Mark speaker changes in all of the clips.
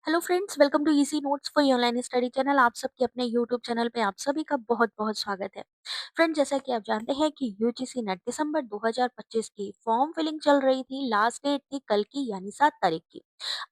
Speaker 1: Hello friends, welcome to easy notes for online study channel. आप सबके अपने YouTube channel पे आप सभी का बहुत बहुत स्वागत है। फ्रेंड, जैसा कि आप जानते हैं कि यूजीसी नेट दिसंबर 2025 की फॉर्म फिलिंग चल रही थी। लास्ट डेट थी कल की, यानी 7 तारीख की।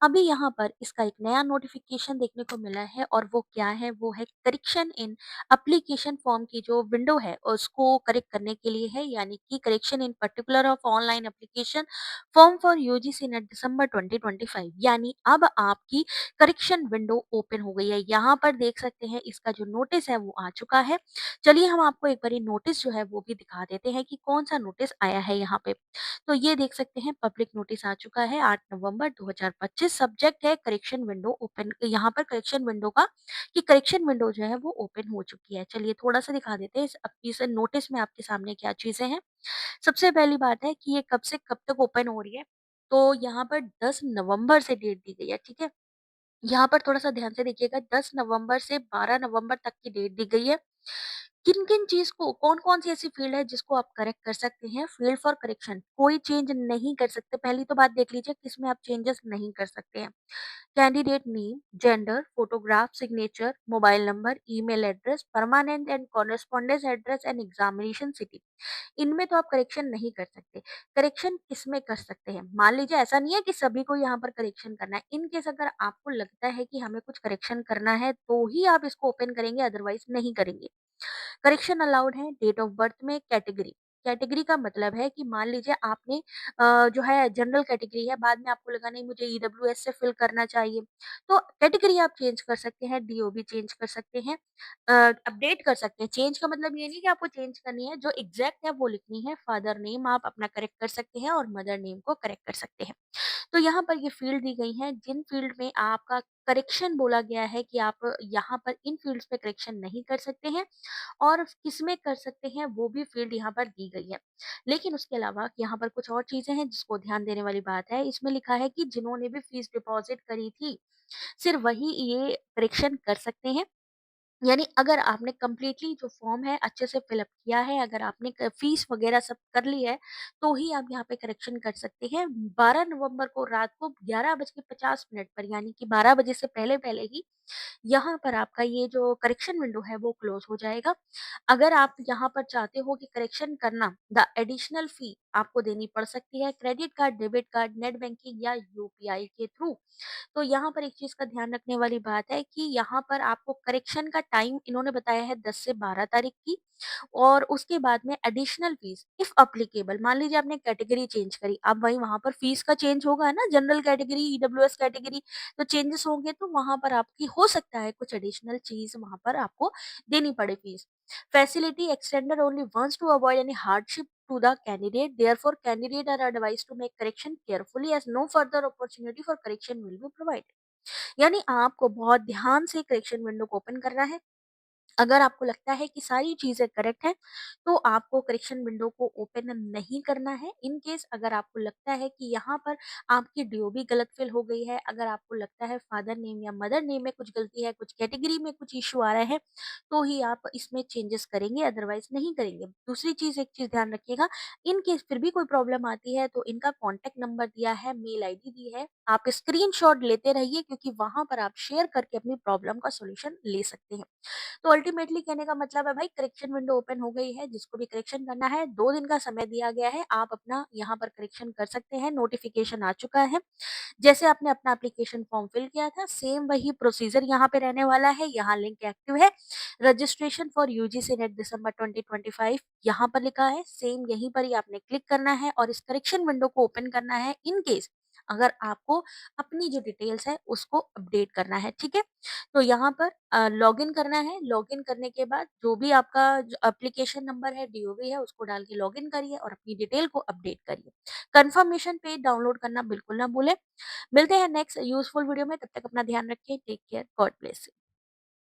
Speaker 1: अभी यहाँ पर इसका एक नया नोटिफिकेशन देखने को मिला है, और वो क्या है, वो है करेक्शन इन एप्लीकेशन फॉर्म की जो विंडो है उसको करेक्ट करने के लिए है, यानी कि correction in particular of online application form for UGC NET December 2025। यानी अब आपकी करेक्शन विंडो ओपन हो गई है। यहाँ पर देख सकते हैं इसका जो नोटिस है वो आ चुका है। चलिए हम आपको एक बारी नोटिस जो है वो भी दिखा देते हैं कि कौन सा नोटिस आया है यहाँ पे। तो ये देख सकते हैं पब्लिक नोटिस आ चुका है 8 नवंबर 2025। सब्जेक्ट है करेक्शन विंडो ओपन। यहाँ पर करेक्शन विंडो का कि करेक्शन विंडो जो है वो ओपन हो चुकी है। चलिए थोड़ा सा दिखा देते हैं इस नोटिस में आपके सामने क्या चीजें हैं। सबसे पहली बात है कि ये कब से कब तक ओपन हो रही है। तो यहाँ पर 10 नवंबर से डेट दी गई है, ठीक है। यहाँ पर थोड़ा-सा ध्यान से देखिएगा, 10 नवंबर से 12 नवंबर तक की डेट दी गई है। किन-किन चीज़ को कौन-कौन सी ऐसी फ़ील्ड है जिसको आप करेक्ट कर सकते हैं? फ़ील्ड फॉर करेक्शन कोई चेंज नहीं कर सकते। पहली तो बात देख लीजिए किसमें आप चेंजेस नहीं कर सकते हैं। Candidate name, gender, photograph, signature, mobile number, email address, permanent and correspondence address and examination city. इनमें तो आप करेक्शन नहीं कर सकते। करेक्शन किसमें कर सकते हैं? मान लीजिए ऐसा नहीं है कि सभी को यहाँ पर करेक्शन करना है। इन केस अगर आपको लगता है कि हमें कुछ करेक्शन करना है तो ही आप इसको ओपन करेंगे, अदरवाइज नहीं करेंगे। करेक्शन अलाउड है डेट ऑफ बर्थ में। कैटेगरी, कैटेगरी का मतलब है कि मान लीजिए आपने जो है जनरल कैटेगरी है, बाद में आपको लगा नहीं मुझे ईडब्ल्यूएस से फिल करना चाहिए, तो कैटेगरी आप चेंज कर सकते हैं, डीओबी चेंज कर सकते हैं, अपडेट कर सकते हैं। चेंज का मतलब ये नहीं कि आपको चेंज करनी है, जो एग्जैक्ट है वो लिखनी है। फादर नेम आप अपना करेक्ट कर सकते हैं और मदर नेम को करेक्ट कर सकते हैं। तो यहाँ पर ये फ़ील्ड दी गई है, जिन फ़ील्ड में आपका करेक्शन बोला गया है कि आप यहाँ पर इन फ़ील्ड्स पे करेक्शन नहीं कर सकते हैं, और किसमें कर सकते हैं वो भी फ़ील्ड यहाँ पर दी गई है। लेकिन उसके अलावा यहाँ पर कुछ और चीज़ें हैं जिसको ध्यान देने वाली बात है। इसमें लिखा है कि जिन्होंने भी फ़ीस डिपॉज़िट करी थी, सिर्फ़ वही ये करेक्शन कर सकते हैं। यानी अगर आपने कंप्लीटली जो फॉर्म है अच्छे से फिल अप किया है, अगर आपने फीस वगैरह सब कर ली है, तो ही आप यहाँ पे करेक्शन कर सकते हैं। 12 नवंबर को रात को 11:50 पर, यानी कि 12 बजे से पहले पहले ही यहाँ पर आपका ये जो करेक्शन विंडो है वो क्लोज हो जाएगा। अगर आप यहाँ पर चाहते हो कि करेक्शन करना, द एडिशनल फी आपको देनी पड़ सकती है credit card, debit card, net banking या यूपीआई के थ्रू। तो यहाँ पर एक चीज़ का ध्यान रखने वाली बात है कि यहाँ पर आपको करेक्शन का टाइम इन्होंने बताया है 10 से 12 तारीख की, और उसके बाद में एडिशनल फीस इफ एप्लीकेबल। मान लीजिए आपने कैटेगरी चेंज करी, अब वही वहाँ पर फीस का चेंज होगा ना, जनरल कैटेगरी, ईडब्ल्यूएस कैटेगरी, तो चेंजेस होंगे तो वहाँ पर आपकी हो सकता है कुछ एडिशनल चीज़ वहाँ पर आपको देनी पड़े fees. Facility extended only once to avoid any hardship to the candidate. Therefore, candidate are advised to make correction carefully as no further opportunity for correction will be provided. यानी आपको बहुत ध्यान से करेक्शन विंडो को open करना है। अगर आपको लगता है कि सारी चीज़ें करेक्ट हैं, तो आपको करेक्शन विंडो को ओपन नहीं करना है। इन केस अगर आपको लगता है कि यहाँ पर आपकी डीओबी गलत फिल हो गई है, अगर आपको लगता है फादर नेम या मदर नेम में कुछ गलती है, कुछ कैटेगरी में कुछ इश्यू आ रहा है, तो ही आप इसमें चेंजेस करेंगे, अदरवाइज़ नहीं करेंगे। दूसरी चीज़, एक चीज़ ध्यान रखिएगा, इन केस फिर भी कोई प्रॉब्लम आती है तो इनका कॉन्टैक्ट नंबर दिया है, मेल आईडी दी है, आप स्क्रीनशॉट लेते रहिए, क्योंकि वहाँ पर आप शेयर करके अपनी प्रॉब्लम का सॉल्यूशन ले सकते हैं। तो अल्टीमेटली कहने का मतलब है भाई, करेक्शन विंडो ओपन हो गई है, जिसको भी करेक्शन करना है 2 दिन का समय दिया गया है, आप अपना यहाँ पर करेक्शन कर सकते हैं। नोटिफिकेशन आ चुका है। जैसे आपने अपना एप्लीकेशन फॉर्म फिल किया था, सेम वही प्रोसीजर यहाँ पे रहने वाला है। यहाँ लिंक एक्टिव है, registration for UGC NET December 2025 यहाँ पर लिखा है, सेम यहीं पर ही आपने क्लिक करना है और इस करेक्शन विंडो को ओपन करना है। इन केस अगर आपको अपनी जो डिटेल्स है उसको अपडेट करना है, ठीक है। तो यहाँ पर लॉगिन करना है। लॉगिन करने के बाद जो भी आपका एप्लीकेशन नंबर है, डीओबी है, उसको डाल के लॉगिन करिए और अपनी डिटेल को अपडेट करिए। कंफर्मेशन पेज डाउनलोड करना बिल्कुल ना भूलें। मिलते हैं नेक्स्ट यूज़फुल वीडियो में, तब तक अपना ध्यान रखिए। Take care, God bless you.